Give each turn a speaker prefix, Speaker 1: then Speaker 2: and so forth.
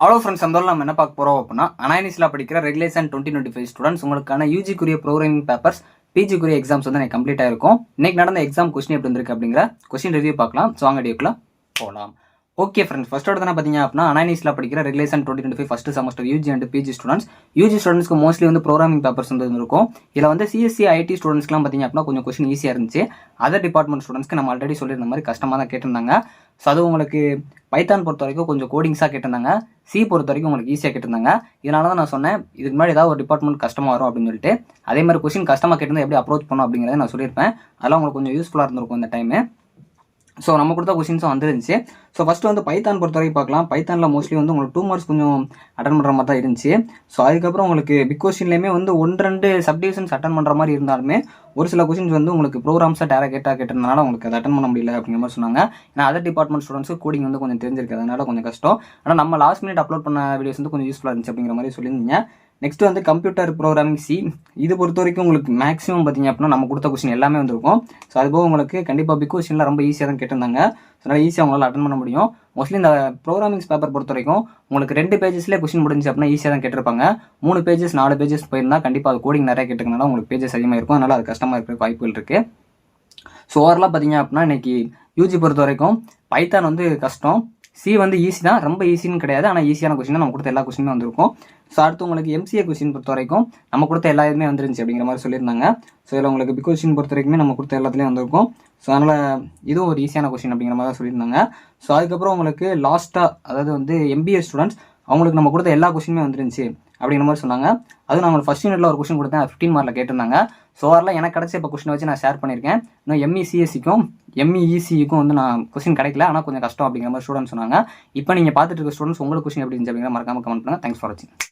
Speaker 1: Hello friends, அந்த நம்ம என்ன பார்க்க போகிறோம் அப்படின்னா, அனானிஸில் படிக்கிற ரெகுலேஷன் 2025 ஸ்டூடெண்ட்ஸ் உங்களுக்கான யூஜிக்குரிய ப்ரோக்ராமிங் பேப்பர்ஸ் பிஜிக்குரிய எக்ஸாம்ஸ் வந்து எனக்கு கம்ப்ளீட் ஆயிருக்கும். இன்னைக்கு நடந்த எக்ஸாம் கொஸ்டின் எப்படி இருந்திருக்கு அப்படிங்கிற கொஸ்டின் ரிவ்யூ பார்க்கலாம். ஸோ வாங்க வீடியோக்குள்ள போகலாம். ஓகே ஃப்ரெண்ட்ஸ், ஃபர்ஸ்ட் எடுத்து பார்த்தீங்க அப்படின்னா, அனானிஸில் படிக்கிற regulation 2025 first semester UG and PG students. UG ஸ்டூடெண்ட்ஸ்க்கு மோஸ்ட்லி வந்து ப்ரோக்ராமிங் பேப்பர்ஸ் வந்து இருக்கும். இதில் வந்து சிஎஸ்சி ஐடி ஸ்டூடெண்ட்ஸ்க்குலாம் பார்த்தீங்க அப்படின்னா கொஞ்சம் கொஸ்டின் ஈஸியாக இருந்துச்சு. அதர் டிபார்ட்மெண்ட் ஸ்டூடெண்ட்ஸ்க்கு நம்ம ஆல்ரெடி சொல்லியிருந்த மாதிரி கஷ்டமாக தான் கேட்டிருந்தாங்க. ஸோ அது உங்களுக்கு பைத்தான் பொறுத்த வரைக்கும் கொஞ்சம் கோடிங்ஸாக கேட்டிருந்தாங்க. சி பொறுத்த வரைக்கும் உங்களுக்கு ஈஸியாக கேட்டிருந்தாங்க. இதனால தான் நான் சொன்னேன், இதுக்கு முன்னாடி ஏதாவது ஒரு டிபார்ட்மெண்ட் கஷ்டமாக வரும் அப்படின்னு சொல்லிட்டு. அதே மாதிரி கொஸ்டின் கஷ்டமாக கேட்டிருந்தா எப்படி அப்ரோச் பண்ணணும் அப்படிங்கிறத நான் சொல்லியிருப்பேன். அதெல்லாம் உங்களுக்கு கொஞ்சம் யூஸ்ஃபுல்லாக இருந்திருக்கும் இந்த டைமு. ஸோ நம்ம கொடுத்த கொஸ்டின்ஸும் வந்துருந்துச்சு. ஸோ ஃபஸ்ட்டு வந்து பைத்தான் பொறுத்த வரைக்கும் பார்க்கலாம். பைத்தானில் மோஸ்ட்லி வந்து உங்களுக்கு 2 மார்க்ஸ் கொஞ்சம் அட்டன் பண்ணுற மாதிரி தான் இருந்துச்சு. ஸோ அதுக்கப்புறம் உங்களுக்கு பிக் கொஸ்டின்லேயுமே வந்து 1-2 சப்டிவிஷன்ஸ் அட்டன் பண்ணுற மாதிரி இருந்தாலுமே ஒரு சில கொஸ்டின்ஸ் வந்து உங்களுக்கு ப்ரோக்ராம்ஸாக கேட்டிருந்தனால உங்களுக்கு அதை அட்டன் பண்ண முடியல அப்படிங்கிற மாதிரி சொன்னாங்க. ஏன்னா அதர் டிபார்ட்மெண்ட் ஸ்டூடெண்ட்ஸு கோடிங் வந்து கொஞ்சம் தெரிஞ்சிருக்கு, அதனால கொஞ்சம் கஷ்டம். ஆனால் நம்ம லாஸ்ட் மினிட் அப்லோட் பண்ண வீடியோஸ் வந்து கொஞ்சம் யூஸ்ஃபுல்லாக இருந்துச்சு அப்படிங்கிற மாதிரி சொல்லியிருந்தீங்க. நெக்ஸ்ட் வந்து கம்ப்யூட்டர் ப்ரோக்ராமிங் சி. இது பொறுத்த வரைக்கும் உங்களுக்கு மேக்ஸிமம் பார்த்தீங்க அப்படின்னா நம்ம கொடுத்த கொஸ்டின் எல்லாமே வந்துருக்கும். ஸோ அது போக உங்களுக்கு கண்டிப்பாக பிக் கொஸ்டின்லாம் ரொம்ப ஈஸியாக தான் கேட்டிருந்தாங்க. ஸோ அதனால் ஈஸியாக உங்களால் அட்டன் பண்ண முடியும். மோஸ்ட்லி இந்த ப்ரோக்ராமிங்ஸ் பேப்பர் பொறுத்த வரைக்கும் உங்களுக்கு 2 பேஜஸ்லேயே கொஸ்டின் முடிஞ்சு அப்படின்னா ஈஸியாக தான் கேட்டிருப்பாங்க. 3 பேஜஸ் 4 பேஜஸ் போயிருந்தா கண்டிப்பாக அது கோடிங் நிறைய கேட்டுக்கனால உங்களுக்கு பேஜஸ் அதிகமாக இருக்கும். அதனால் அது கஷ்டமாக இருக்கிற வாய்ப்புகள் இருக்குது. ஸோ ஓவரலாக பார்த்தீங்க அப்படின்னா இன்னைக்கு யூஜி பொறுத்த வரைக்கும் பைத்தான் வந்து கஷ்டம், சி வந்து ஈஸி தான், ரொம்ப ஈஸின்னு கிடையாது. ஆனால் ஈஸியான கொஸ்டின் நம்ம கொடுத்த எல்லா கொஸ்டினுமே வந்திருக்கும். ஸோ அடுத்து உங்களுக்கு எம்சிஏ கொஸ்டின் பொறுத்த வரைக்கும் நம்ம கொடுத்த எல்லா இதுவுமே வந்துருந்துச்சு அப்படிங்கிற மாதிரி சொல்லியிருந்தாங்க. ஸோ இதில் உங்களுக்கு பிக் கொஸ்டின் பொறுத்த வரைக்குமே நம்ம கொடுத்த எல்லாத்துலேயும் வந்திருக்கும். ஸோ அதனால் இதுவும் ஒரு ஈஸியான கொஸ்டின் அப்படிங்கிற மாதிரி தான் சொல்லியிருந்தாங்க. ஸோ அதுக்கப்புறம் உங்களுக்கு லாஸ்ட்டாக அதாவது வந்து எம்பிஏ ஸ்டூடெண்ட்ஸ் அவங்களுக்கு நம்ம கொடுத்த எல்லா கொஸ்டினுமே வந்துருந்துச்சு அப்படிங்கிற மாதிரி சொன்னாங்க. அதுவும் நான் உங்களுக்கு ஃபர்ஸ்ட் யூனிட்ல ஒரு கொஸ்டின் கொடுத்தேன், 15 மார்க்கில் கேட்டிருந்தாங்க. ஸோ வரலாம் எனக்கு கிடச்ச இப்போ கொஸ்டின் வச்சு நான் ஷேர் பண்ணியிருக்கேன். இன்னும் எம்இசிஎஸ்சிக்கும் எம்இஇசிக்கும் வந்து நான் கொஸ்டின் கிடைக்கல, ஆனால் கொஞ்சம் கஷ்டம் அப்படிங்கிற மாதிரி ஸ்டூடெண்ட்ஸ் சொன்னாங்க. இப்போ நீங்கள் பார்த்துட்டு இருக்க ஸ்டூடெண்ட்ஸ் உங்களுக்கு கொஸ்டின் எப்படி இருந்துச்சு அப்படிங்கிற மறக்காம கமெண்ட் பண்ணுங்கள். தேங்க்ஸ் ஃபார் வாட்சிங்.